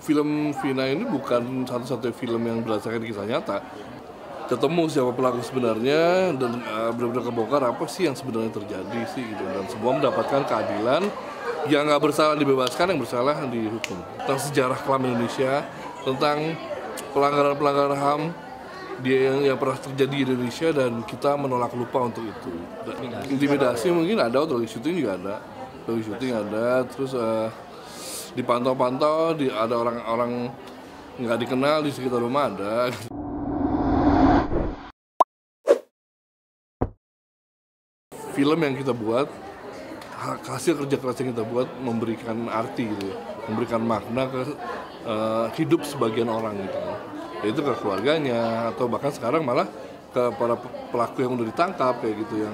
Film Vina ini bukan satu-satunya film yang berdasarkan kisah nyata. Ketemu siapa pelaku sebenarnya dan benar-benar kebongkar apa sih yang sebenarnya terjadi sih gitu, dan semua mendapatkan keadilan. Yang nggak bersalah dibebaskan, yang bersalah dihukum. Tentang sejarah kelam Indonesia, tentang pelanggaran-pelanggaran HAM dia yang pernah terjadi di Indonesia dan kita menolak lupa untuk itu. Intimidasi mungkin ada, waktu syuting juga ada. Waktu syuting ada, terus dipantau-pantau, ada orang-orang nggak dikenal di sekitar rumah ada. Film yang kita buat, hasil kerja keras yang kita buat memberikan arti gitu ya, memberikan makna ke hidup sebagian orang gitu, yaitu ke keluarganya atau bahkan sekarang malah ke para pelaku yang udah ditangkap kayak gitu, yang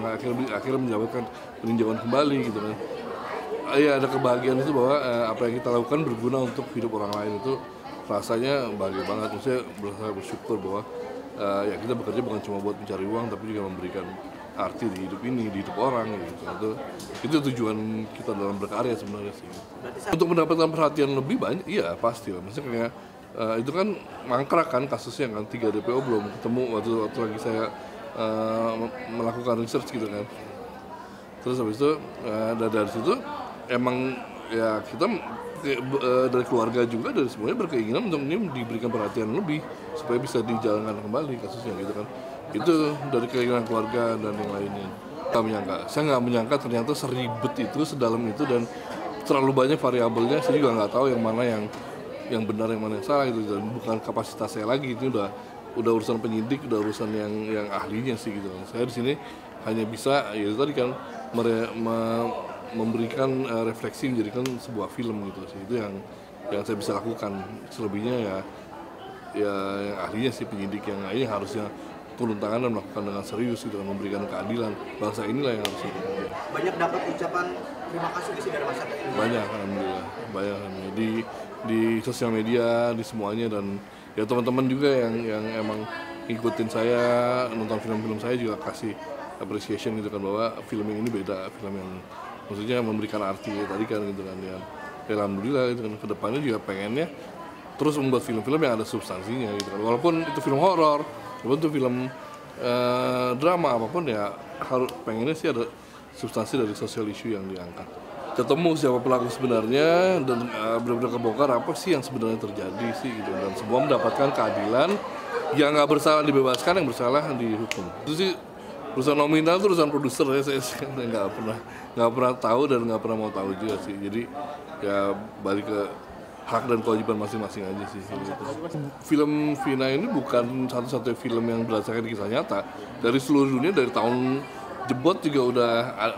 akhirnya mendapatkan peninjauan kembali gitu kan. Ya ada kebahagiaan itu bahwa apa yang kita lakukan berguna untuk hidup orang lain, itu rasanya bahagia banget. Maksudnya bersyukur bahwa ya kita bekerja bukan cuma buat mencari uang, tapi juga memberikan arti di hidup ini, di hidup orang gitu. Itu tujuan kita dalam berkarya sebenarnya sih. Untuk mendapatkan perhatian lebih banyak, iya pasti lah. Maksudnya kayak itu kan mangkrak kan kasusnya kan, 3 DPO belum ketemu waktu lagi saya melakukan research gitu kan. Terus habis itu dari situ emang ya kita dari keluarga juga, dari semuanya berkeinginan untuk ini diberikan perhatian lebih supaya bisa dijalankan kembali kasusnya gitu kan. Itu dari keinginan keluarga dan yang lainnya. Saya nggak menyangka ternyata seribet itu, sedalam itu, dan terlalu banyak variabelnya. Saya juga nggak tahu yang mana yang benar, yang mana yang salah gitu, dan bukan kapasitas saya lagi. Itu udah urusan penyidik, udah urusan yang ahlinya sih gitu. Saya di sini hanya bisa ya tadi kan memberikan refleksi, menjadikan sebuah film gitu sih. Itu yang saya bisa lakukan. Selebihnya ya yang ahlinya sih, penyidik yang lainnya harusnya turun tangan dan melakukan dengan serius gitu, memberikan keadilan. Bangsa inilah yang harus dilakukan. Banyak dapat ucapan terima kasih sih dari masyarakat ini. Banyak, alhamdulillah. Banyak di sosial media, di semuanya, dan ya teman-teman juga yang emang ngikutin saya, nonton film-film saya juga kasih appreciation gitu kan, bahwa film yang ini beda, film yang maksudnya memberikan arti tadi kan gitu kan ya. Alhamdulillah gitu kan, kedepannya juga pengennya terus membuat film-film yang ada substansinya gitu kan. Walaupun itu film horor, walaupun itu film drama, apapun ya harus pengennya sih ada substansi dari sosial isu yang diangkat. Ketemu siapa pelaku sebenarnya dan benar-benar kebongkar apa sih yang sebenarnya terjadi sih gitu, dan semua mendapatkan keadilan. Yang nggak bersalah dibebaskan, yang bersalah dihukum. Itu sih urusan nominal, itu urusan produser ya. Saya nggak pernah tahu dan nggak pernah mau tahu juga sih. Jadi ya balik ke hak dan kewajiban masing-masing aja sih. Film Vina ini bukan satu-satunya film yang berdasarkan kisah nyata. Dari seluruh dunia, dari tahun Jebot juga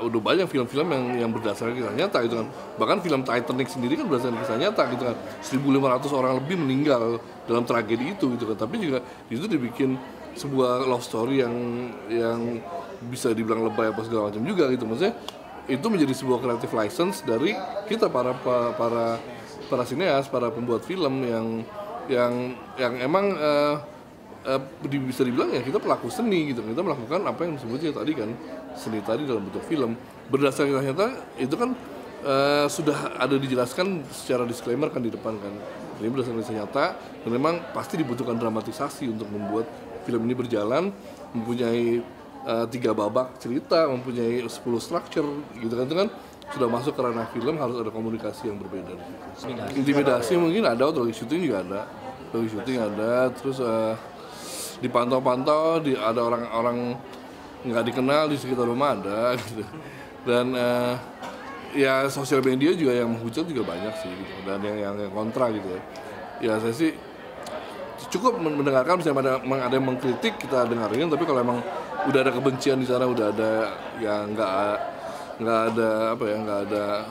udah banyak film-film yang berdasarkan kisah nyata gitu kan. Bahkan film Titanic sendiri kan berdasarkan kisah nyata gitu kan. 1.500 orang lebih meninggal dalam tragedi itu gitu kan. Tapi juga itu dibikin sebuah love story yang bisa dibilang lebay apa segala macam juga gitu. Maksudnya itu menjadi sebuah creative license dari kita para sineas, para pembuat film yang emang bisa dibilang ya kita pelaku seni gitu. Kita melakukan apa yang disebutnya tadi kan, seni tadi dalam bentuk film berdasarkan kisah nyata. Itu kan sudah ada dijelaskan secara disclaimer kan di depan kan, ini berdasarkan kisah nyata dan memang pasti dibutuhkan dramatisasi untuk membuat film ini berjalan, mempunyai 3 babak cerita, mempunyai 10 structure gitu kan. Itu kan sudah masuk ke ranah film, harus ada komunikasi yang berbeda. Intimidasi mungkin ada, waktu syuting juga ada. Waktu syuting ada, terus dipantau-pantau, ada orang-orang nggak dikenal di sekitar rumah ada gitu. Dan ya sosial media juga yang menghujat juga banyak sih gitu. Dan yang kontra gitu ya. Ya saya sih cukup mendengarkan, misalnya ada yang mengkritik kita dengarin, tapi kalau emang udah ada kebencian di sana, udah ada yang nggak ada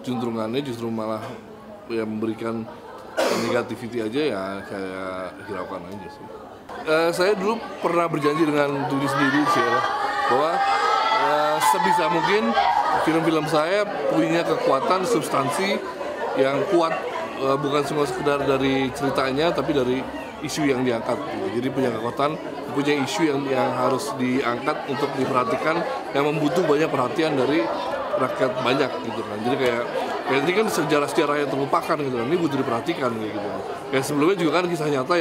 juntrungannya, justru malah ya memberikan negativity aja, ya saya hiraukan aja sih. Saya dulu pernah berjanji dengan diri sendiri sih ya, bahwa sebisa mungkin film-film saya punya kekuatan substansi yang kuat, bukan cuma sekedar dari ceritanya tapi dari isu yang diangkat. Jadi punya kekuatan, punya isu yang harus diangkat untuk diperhatikan, yang membutuhkan banyak perhatian dari rakyat banyak gitu kan. Jadi kayak kayak ini kan sejarah-sejarah yang terlupakan gitu kan, ini butuh diperhatikan kayak gitu. Kayak sebelumnya juga kan kisah nyata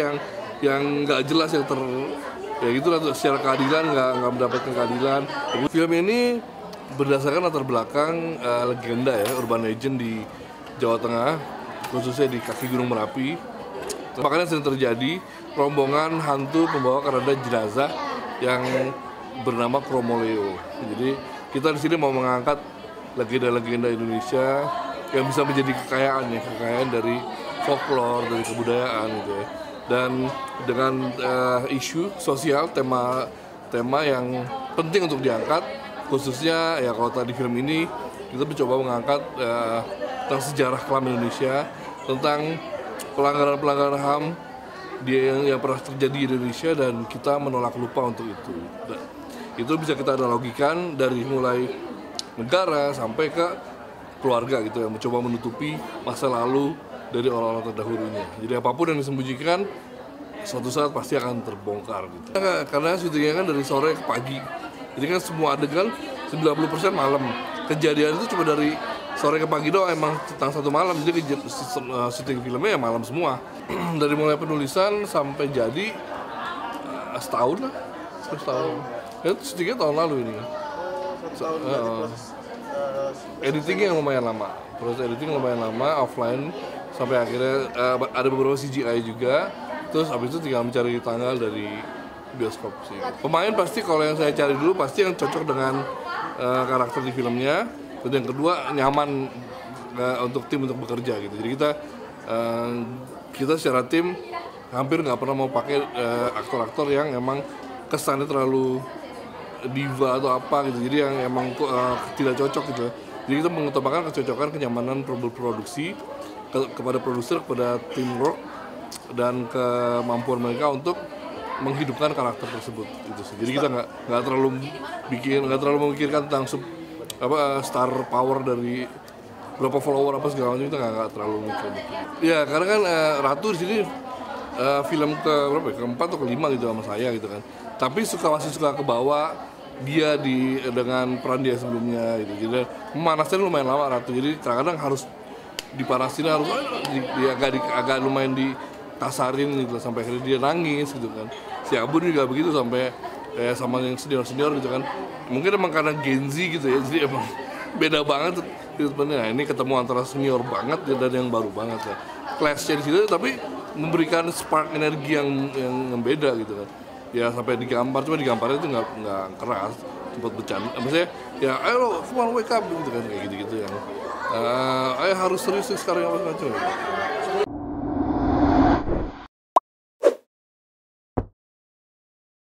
yang nggak jelas, yang ya gitu lah, secara keadilan nggak mendapatkan keadilan. Film ini berdasarkan latar belakang legenda ya, urban legend di Jawa Tengah, khususnya di kaki Gunung Merapi. Makanya sering terjadi rombongan hantu pembawa keranda jenazah yang bernama Kromoleo. Jadi kita di sini mau mengangkat legenda-legenda Indonesia yang bisa menjadi kekayaan dari folklore, dari kebudayaan gitu ya. Dan dengan isu sosial, tema yang penting untuk diangkat, khususnya ya kalau tadi film ini kita mencoba mengangkat tentang sejarah kelam Indonesia, tentang pelanggaran HAM yang pernah terjadi di Indonesia dan kita menolak lupa untuk itu. Itu bisa kita analogikan dari mulai negara sampai ke keluarga gitu, yang mencoba menutupi masa lalu dari orang-orang terdahulunya. Jadi apapun yang disembunyikan suatu saat pasti akan terbongkar gitu. Karena syutingnya kan dari sore ke pagi. Jadi kan semua adegan 90% malam. Kejadian itu cuma dari sore ke pagi doang, emang tentang satu malam. Jadi syuting filmnya ya malam semua. Dari mulai penulisan sampai jadi setahun lah. Setahun. Itu syutingnya tahun lalu ini kan. Editingnya lumayan lama. Proses editing lumayan lama, offline. Sampai akhirnya ada beberapa CGI juga. Terus abis itu tinggal mencari tanggal dari bioskop sih. Pemain pasti kalau yang saya cari dulu pasti yang cocok dengan karakter di filmnya. Dan yang kedua nyaman untuk tim untuk bekerja gitu. Jadi kita secara tim hampir nggak pernah mau pakai aktor-aktor yang emang kesannya terlalu diva atau apa gitu. Jadi yang emang tidak cocok gitu. Jadi kita mengutamakan kecocokan, kenyamanan produksi kepada produser, kepada teamwork, dan kemampuan mereka untuk menghidupkan karakter tersebut gitu sih. Jadi kita nggak terlalu memikirkan tentang star power dari berapa follower apa segala macam, kita nggak terlalu mikir. Ya karena kan Ratu di sini film keempat atau kelima gitu sama saya gitu kan. Tapi masih suka ke bawah dia dengan peran dia sebelumnya gitu. Jadi memanasnya lumayan lama Ratu. Jadi kadang-kadang harus dipanasin, harus agak lumayan dikasarin gitu sampai akhirnya dia nangis gitu kan. Si Abun juga begitu sampai sama yang senior gitu kan. Mungkin emang karena Gen Z gitu ya, jadi emang beda banget treatmentnya. Nah, ini ketemu antara senior banget dan yang baru banget ya. Clash-nya di situ tapi memberikan spark energi yang beda gitu kan. Ya sampai digambar, cuma digambarnya itu nggak keras, sempat bercanda. Maksudnya ya ayo lo, come on wake up gitu kan, kayak gitu yang ayo harus serius sekarang apa macam.